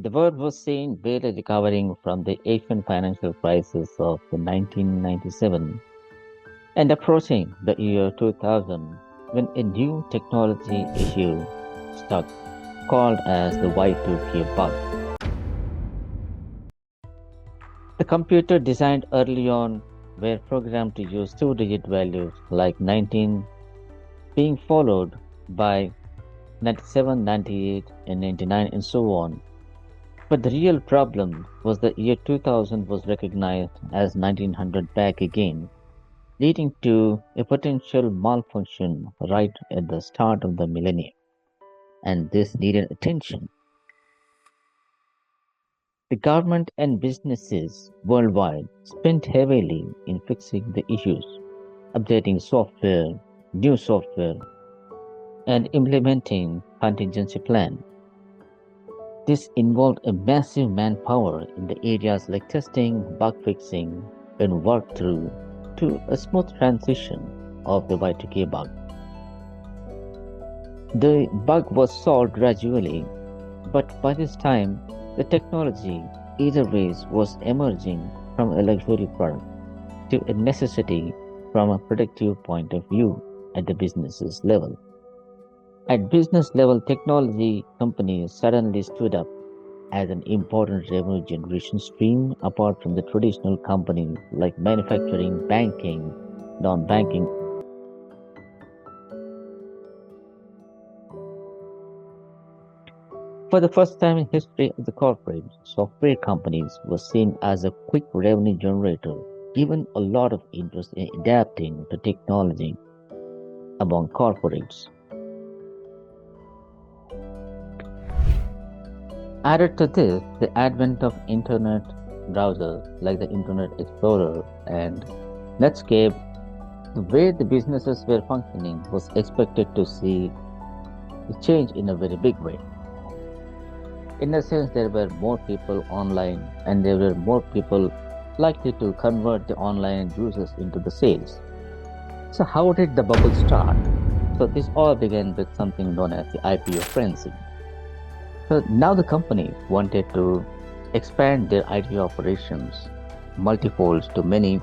The world was seen barely recovering from the Asian financial crisis of the 1997 and approaching the year 2000 when a new technology issue struck called as the Y2K bug. The computer designed early on were programmed to use two-digit values like 19 being followed by 97, 98, and 99 and so on. But the real problem was the year 2000 was recognized as 1900 back again, leading to a potential malfunction right at the start of the millennium. And this needed attention. The government and businesses worldwide spent heavily in fixing the issues, updating software, new software, and implementing contingency plan. This involved a massive manpower in the areas like testing, bug fixing, and work through to a smooth transition of the Y2K bug. The bug was solved gradually, but by this time, the technology either ways was emerging from a luxury product to a necessity from a productive point of view at the business's level. At business level, technology companies suddenly stood up as an important revenue generation stream apart from the traditional companies like manufacturing, banking, non-banking. For the first time in history of the corporate, software companies were seen as a quick revenue generator, given a lot of interest in adapting to technology among corporates. Added to this, the advent of internet browsers like the Internet Explorer and Netscape, the way the businesses were functioning was expected to see a change in a very big way. In a sense, there were more people online and there were more people likely to convert the online users into the sales. So, how did the bubble start? So, this all began with something known as the IPO frenzy. So, now the company wanted to expand their IT operations multifolds to many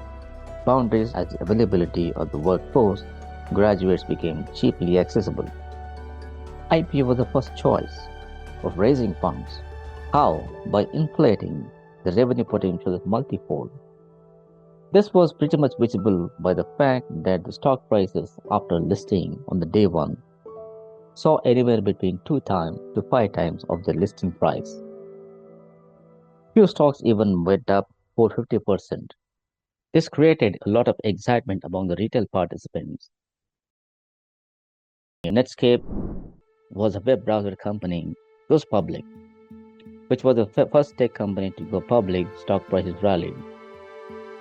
boundaries as the availability of the workforce graduates became cheaply accessible. IPO was the first choice of raising funds. How? By inflating the revenue potential of multifold. This was pretty much visible by the fact that the stock prices after listing on the day one saw anywhere between 2 times to 5 times of the listing price. Few stocks even went up 450%. This created a lot of excitement among the retail participants. Netscape was a web browser company, goes public, which was the first tech company to go public, stock prices rallied.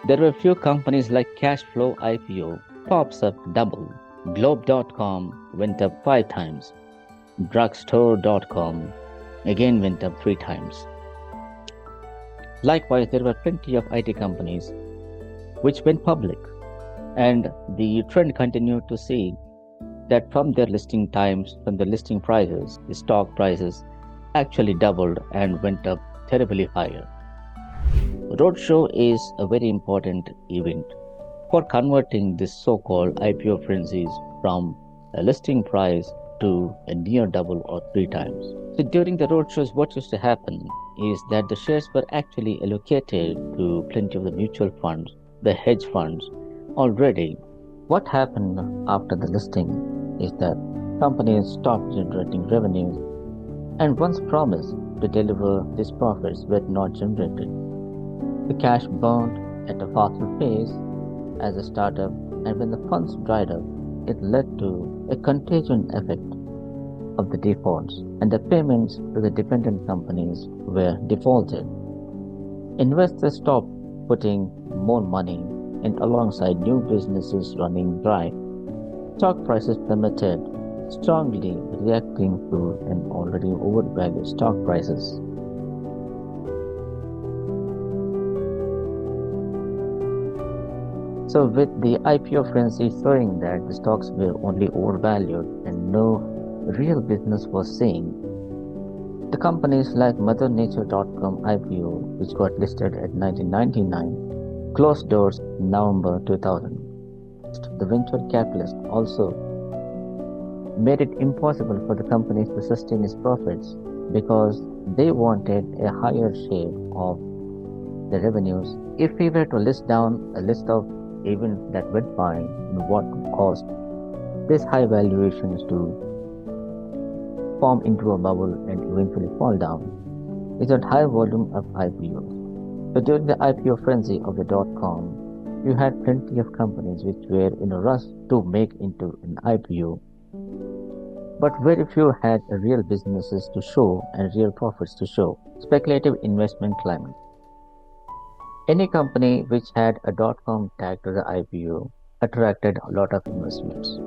There were few companies like Cashflow IPO, pops up double, Globe.com went up 5 times, Drugstore.com again went up 3 times. Likewise, there were plenty of IT companies which went public, and the trend continued to see that from their listing times, from the listing prices, the stock prices actually doubled and went up terribly higher. Roadshow is a very important event for converting this so-called IPO frenzies from a listing price to a near double or 3 times. So during the roadshows, what used to happen is that the shares were actually allocated to plenty of the mutual funds, the hedge funds already. What happened after the listing is that companies stopped generating revenues and once promised to deliver these profits were not generated. The cash burned at a faster pace as a startup, and when the funds dried up, it led to a contagion effect of the defaults, and the payments to the dependent companies were defaulted. Investors stopped putting more money, and alongside new businesses running dry, stock prices plummeted, strongly reacting to an already overvalued stock prices. So, with the IPO frenzy showing that the stocks were only overvalued and no real business was seen, The companies like MotherNature.com IPO, which got listed at 1999, closed doors in November 2000. The venture capitalist also made it impossible for the companies to sustain its profits because they wanted a higher share of the revenues. If we were to list down a list of events that went by and what caused these high valuations to form into a bubble and eventually fall down, is that high volume of IPOs. So during the IPO frenzy of the dot com, you had plenty of companies which were in a rush to make into an IPO, but very few had real businesses to show and real profits to show. Speculative investment climate. Any company which had a dot com tag to the IPO attracted a lot of investments.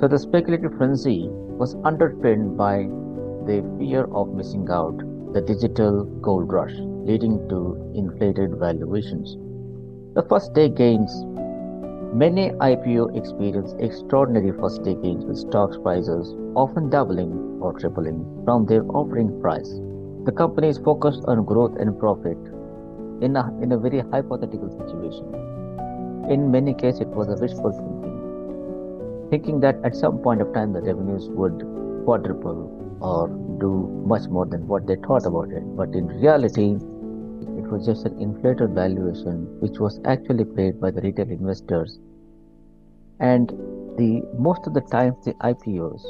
So the speculative frenzy was underpinned by the fear of missing out, the digital gold rush, leading to inflated valuations. The first day gains. Many IPO experience extraordinary first day gains with stock prices often doubling or tripling from their offering price. The company is focused on growth and profit in a very hypothetical situation. In many cases, it was a wishful thinking that at some point of time the revenues would quadruple or do much more than what they thought about it. But in reality, it was just an inflated valuation which was actually paid by the retail investors. And the most of the times the IPOs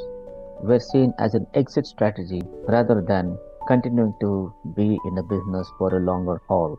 were seen as an exit strategy rather than continuing to be in a business for a longer haul.